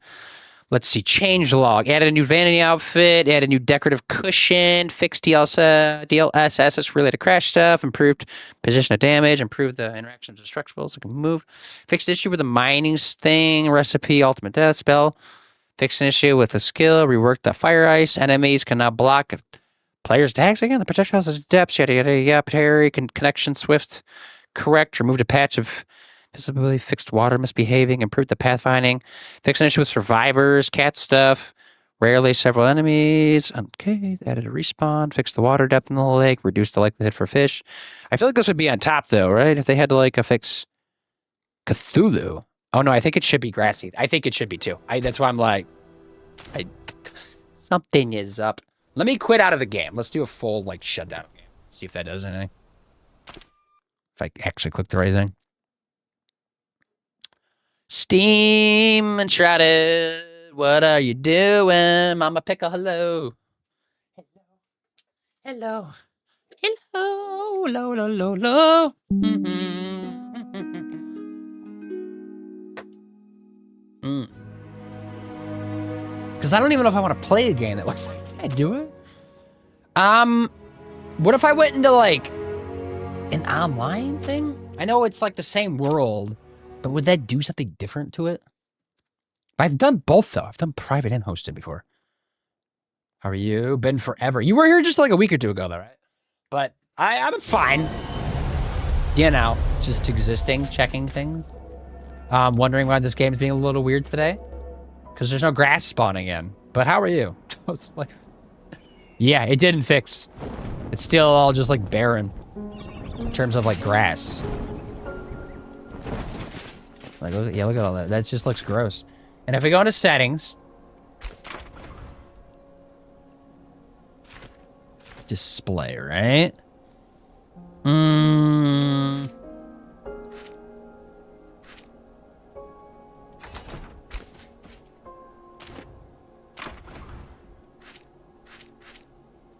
Let's see, change log, added a new vanity outfit, added a new decorative cushion, fixed DLSS related crash stuff, improved position of damage, improved the interaction of destructibles, so it can move, fixed issue with the mining thing, recipe, ultimate death spell, fixed an issue with the skill, reworked the fire ice, enemies can now block players' attacks again, the projectiles has depths, yada yada yada, parry, connection, swift, correct, removed a patch of visibility, fixed water misbehaving, improved the pathfinding, fixed an issue with survivors, cat stuff, rarely several enemies, okay, added a respawn, fixed the water depth in the lake, reduced the likelihood for fish. I feel like this would be on top though, right? If they had to like fix Cthulhu. Oh no, I think it should be grassy. I think it should be too. That's why I'm like, something is up. Let me quit out of the game. Let's do a full like shutdown game. See if that does anything. If I actually click the right thing. Steam Enshrouded, what are you doing? Mama Pickle, hello. Hello. Hello. Because I don't even know if I want to play a game that looks like that, do it? What if I went into like an online thing? I know it's like the same world, but would that do something different to it? I've done both, though. I've done private and hosted before. How are you? Been forever. You were here just like a week or two ago, though, right? But I'm fine. You know, just existing, checking things. Wondering why this game's being a little weird today. Because there's no grass spawning in. But how are you? Like, yeah, it didn't fix. It's still all just like barren. In terms of like grass. Like, yeah, look at all that. That just looks gross. And if we go into settings, display, right? Mm.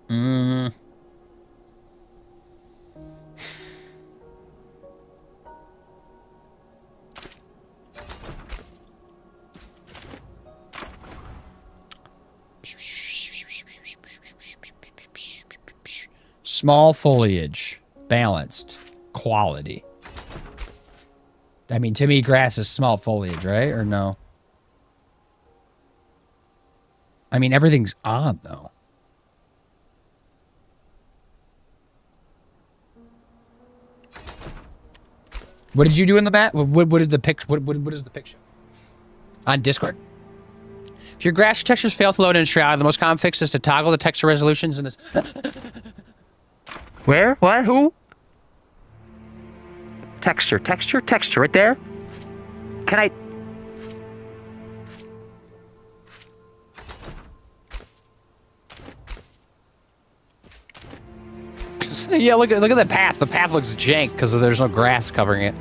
Mm. Small foliage, balanced, quality. I mean, to me, grass is small foliage, right? Or no? I mean, everything's on, though. What did you do in the bat? What did the pic? What is the picture? On Discord? If your grass textures fail to load in Enshrouded, the most common fix is to toggle the texture resolutions in this. Where? What? Who? Texture, right there. Can I? Yeah, look at that path. The path looks jank because there's no grass covering it.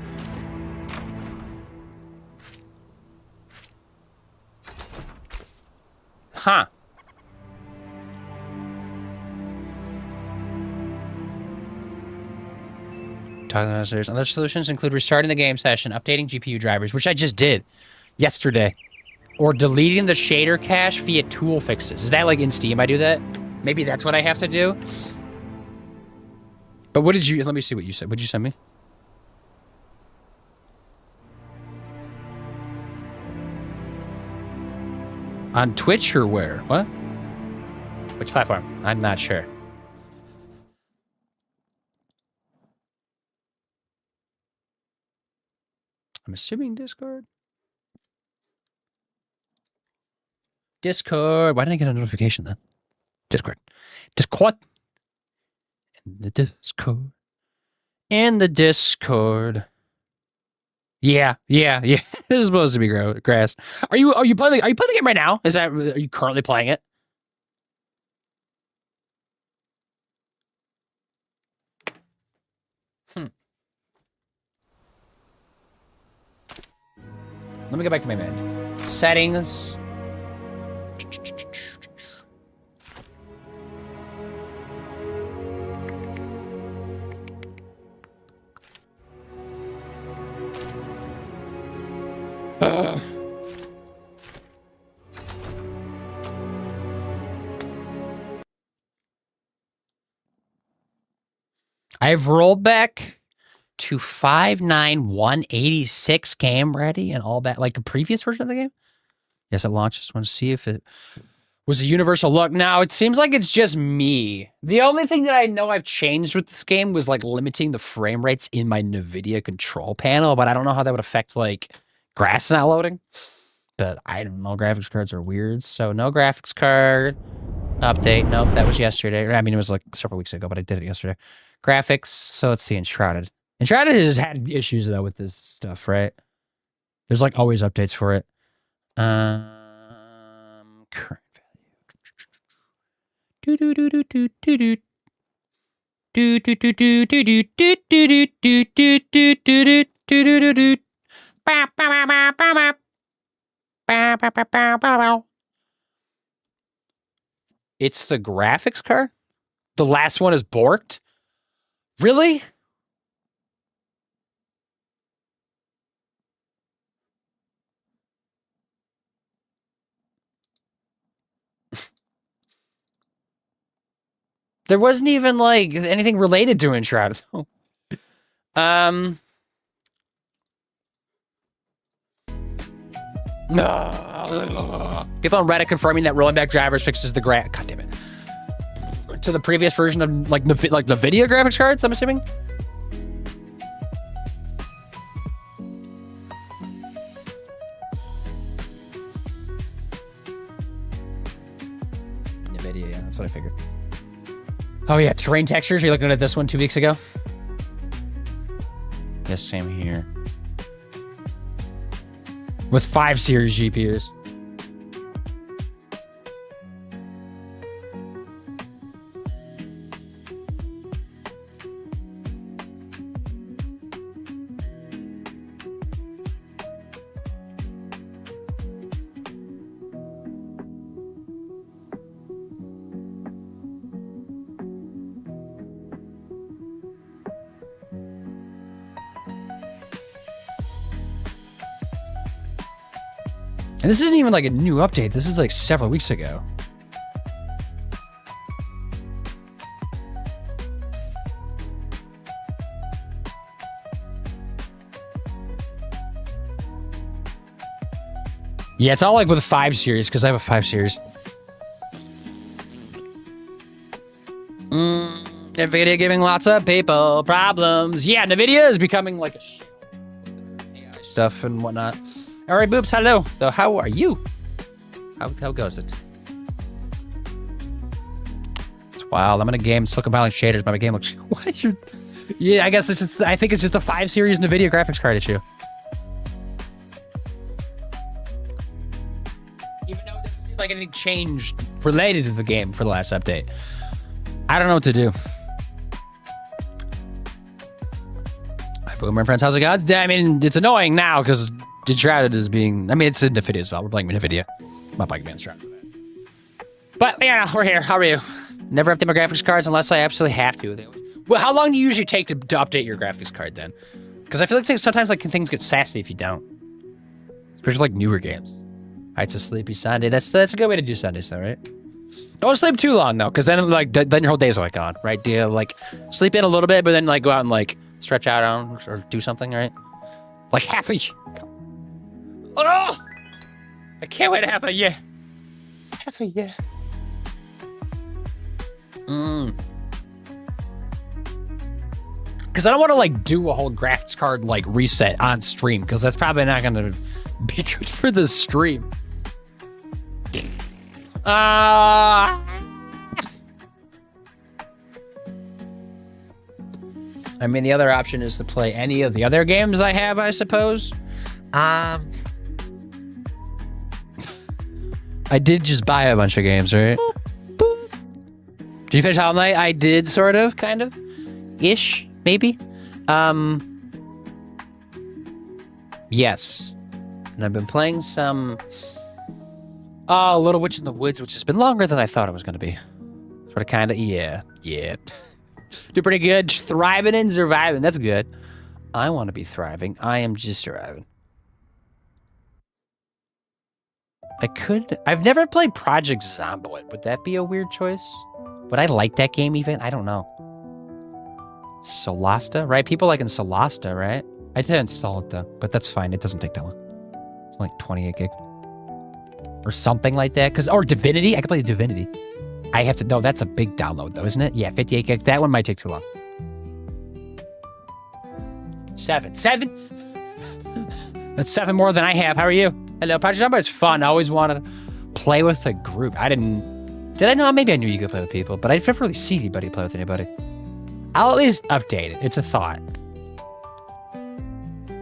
Huh. Other solutions include restarting the game session, updating GPU drivers, which I just did yesterday, or deleting the shader cache via tool fixes. Is that like in Steam I do that? Maybe that's what I have to do. But what did you, let me see what you said. What did you send me? On Twitch or where? What? Which platform? I'm not sure. I'm assuming Discord. Discord. Why didn't I get a notification then? Discord. Discord. In the Discord. In the Discord. Yeah. This is supposed to be grass. Are you playing the game right now? Are you currently playing it? Let me go back to my menu. Settings. I've rolled back to 59186 game ready and all that, like the previous version of the game. Yes, it launched. Just want to see if it was a universal look. Now it seems like it's just me. The only thing that I know I've changed with this game was like limiting the frame rates in my NVIDIA control panel, but I don't know how that would affect like grass not loading. But I don't know. Graphics cards are weird, so no graphics card update. Nope, that was yesterday. I mean, it was like several weeks ago, but I did it yesterday. Graphics. So let's see. Enshrouded. Enshrouded has had issues though with this stuff, right? There's like always updates for it. Current value. It's the graphics card? The last one is borked? Really? There wasn't even like anything related to Enshrouded. People on Reddit confirming that rolling back drivers fixes the God damn it. To the previous version of like the video graphics cards, I'm assuming. NVIDIA, yeah, that's what I figured. Oh yeah, terrain textures. Are you looking at this one 2 weeks ago? Yes, same here. With 5 series GPUs. And this isn't even like a new update. This is like several weeks ago. Yeah, it's all like with a 5 series because I have a 5 series. NVIDIA giving lots of people problems. Yeah, NVIDIA is becoming like a AI stuff and whatnot. All right, Boobs, hello. So how are you? How goes it? It's wild. I'm in a game, still compiling shaders, but my game looks... What? Yeah, I guess it's just... I think it's just a 5 series NVIDIA graphics card issue. Even though it doesn't seem like anything changed related to the game for the last update. I don't know what to do. Hi, Boomer friends. How's it going? I mean, it's annoying now because Enshrouded is being... I mean, it's in NVIDIA as well. We're playing NVIDIA. I'm not playing Enshrouded. But, yeah, we're here. How are you? Never update my graphics cards unless I absolutely have to. Well, how long do you usually take to update your graphics card then? Because I feel like sometimes like things get sassy if you don't. Especially like newer games. It's a sleepy Sunday. That's a good way to do Sundays though, right? Don't sleep too long though, because then like then your whole day's like gone, right? Do you like sleep in a little bit, but then like go out and like stretch out on or do something, right? Like half a year. Oh! I can't wait half a year. Half a year. Because I don't want to like do a whole graphics card like reset on stream, because that's probably not going to be good for the stream. I mean, the other option is to play any of the other games I have, I suppose. I did just buy a bunch of games, right? Boop, boop. Did you finish Hollow Knight? I did, sort of, kind of. Ish, maybe. Yes. And I've been playing some... Oh, Little Witch in the Woods, which has been longer than I thought it was going to be. Sort of, kind of, yeah. Do pretty good. Thriving and surviving. That's good. I want to be thriving. I am just surviving. I've never played Project Zomboid. Would that be a weird choice? Would I like that game even? I don't know. Solasta, right? People like in Solasta, right? I did install it though, but that's fine. It doesn't take that long. It's like 28 gig. Or something like that. Or Divinity. I could play Divinity. I have to... No, that's a big download, though, isn't it? Yeah, 58 gig. That one might take too long. 7. That's 7 more than I have. How are you? Hello. Project Zomboid is fun. I always wanted to play with a group. I didn't... Did I know? Maybe I knew you could play with people, but I didn't really see anybody play with anybody. I'll at least update it. It's a thought.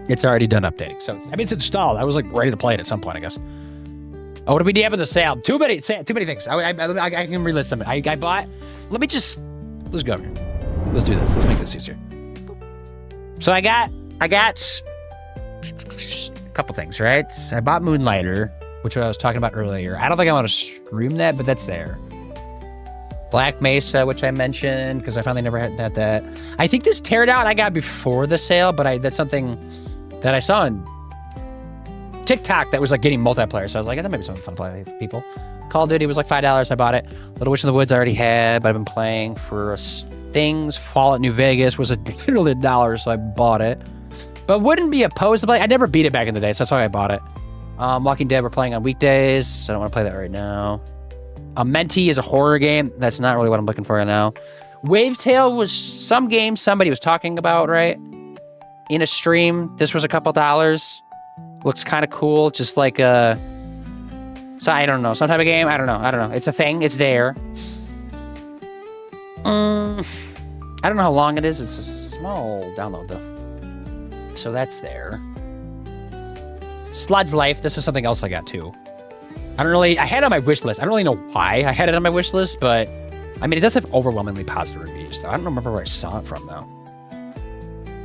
It's already done updating. So, I mean, it's installed. I was, like, ready to play it at some point, I guess. Oh, what do we have in the sale? Too many things. I can relist some. I bought... Let's go over here. Let's do this. Let's make this easier. So I got a couple things, right? I bought Moonlighter, which I was talking about earlier. I don't think I want to stream that, but that's there. Black Mesa, which I mentioned, because I finally never had that. I think this Teardown I got before the sale, but that's something that I saw on TikTok that was like getting multiplayer, so I was like, that might be something fun to play with people. Call of Duty was like $5, I bought it. Little Witch in the Woods I already had, but I've been playing for things. Fallout New Vegas was literally $1, so I bought it. But wouldn't be opposed to play. I never beat it back in the day, so that's why I bought it. Walking Dead we're playing on weekdays, so I don't want to play that right now. Menti is a horror game. That's not really what I'm looking for right now. Wavetail was some game somebody was talking about, right? In a stream. This was a couple $. Looks kind of cool, just like a... So I don't know, some type of game? I don't know. It's a thing, it's there. I don't know how long it is. It's a small download, though. So that's there. Sludge Life, this is something else I got, too. I had it on my wish list. I don't really know why I had it on my wish list, but... I mean, it does have overwhelmingly positive reviews, though. I don't remember where I saw it from, though.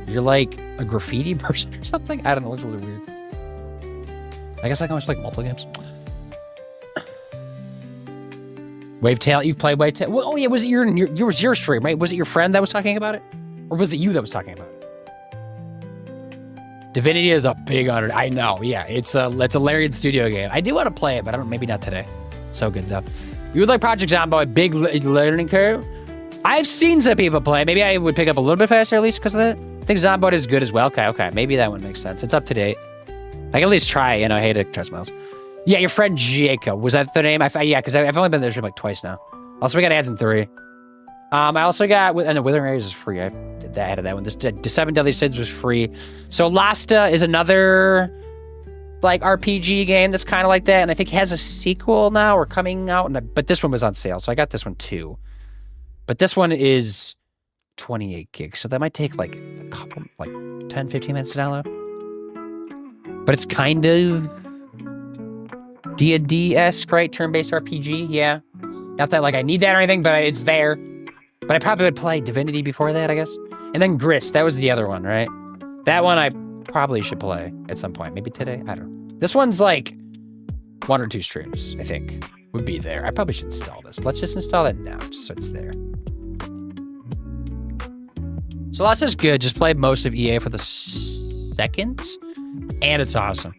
You're like a graffiti person or something? I don't know, it looks really weird. I guess I can watch like multiple games. Wavetail, you've played Wavetail? Well, oh yeah, was it your stream, right? Was it your friend that was talking about it? Or was it you that was talking about it? Divinity is a big honor. I know. Yeah, it's a Larian Studio game. I do want to play it, but I don't. Maybe not today. So good though. You would like Project Zomboid, big learning curve. I've seen some people play. Maybe I would pick up a little bit faster at least because of that. I think Zomboid is good as well. Okay. Maybe that one makes sense. It's up to date. I can at least try. You know, I hate to trust Miles. Yeah, your friend Jacob. Was that the name? Yeah, because I've only been there like twice now. Also, we got ads in 3. I also got, and the Withering Rays is free. I added that one. This 7 Deadly Sins was free. So Lasta is another like RPG game that's kind of like that, and I think has a sequel now or coming out. But this one was on sale, so I got this one too. But this one is 28 gigs, so that might take like a couple, like 10, 15 minutes to download. But it's kind of D&D-esque, right? Turn-based RPG, yeah. Not that like I need that or anything, but it's there. But I probably would play Divinity before that, I guess. And then Grist, that was the other one, right? That one I probably should play at some point. Maybe today, I don't know. This one's like 1 or 2 streams, I think, would be there. I probably should install this. Let's just install it now, just so it's there. So Lost is good. Just play most of EA for the second, and it's awesome.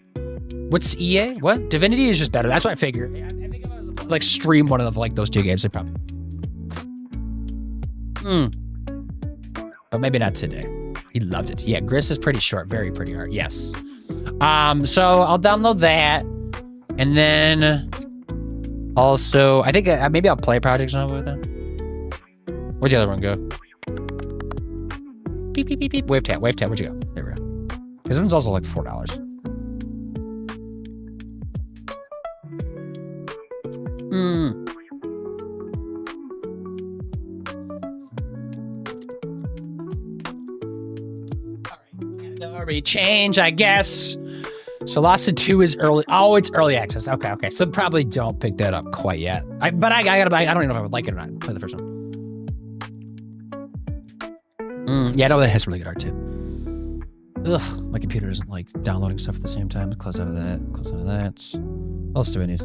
What's EA? What? Divinity is just better. That's what I figured. I think if I was to, like stream one of like those 2 games, I'd probably. But maybe not today. He loved it. Yeah, Grist is pretty short, very pretty art. Yes. So I'll download that, and then also I think maybe I'll play Project Zomboid then. Where'd the other one go? Beep beep beep beep. Wave tap. Where'd you go? There we go. This one's also like $4. Change, I guess. So Lost 2 is early. Oh, it's early access. Okay. So probably don't pick that up quite yet. But I don't even know if I would like it or not. Play the first one. Yeah, no, that has really good art too. Ugh, my computer isn't like downloading stuff at the same time. Close out of that. What else do I need?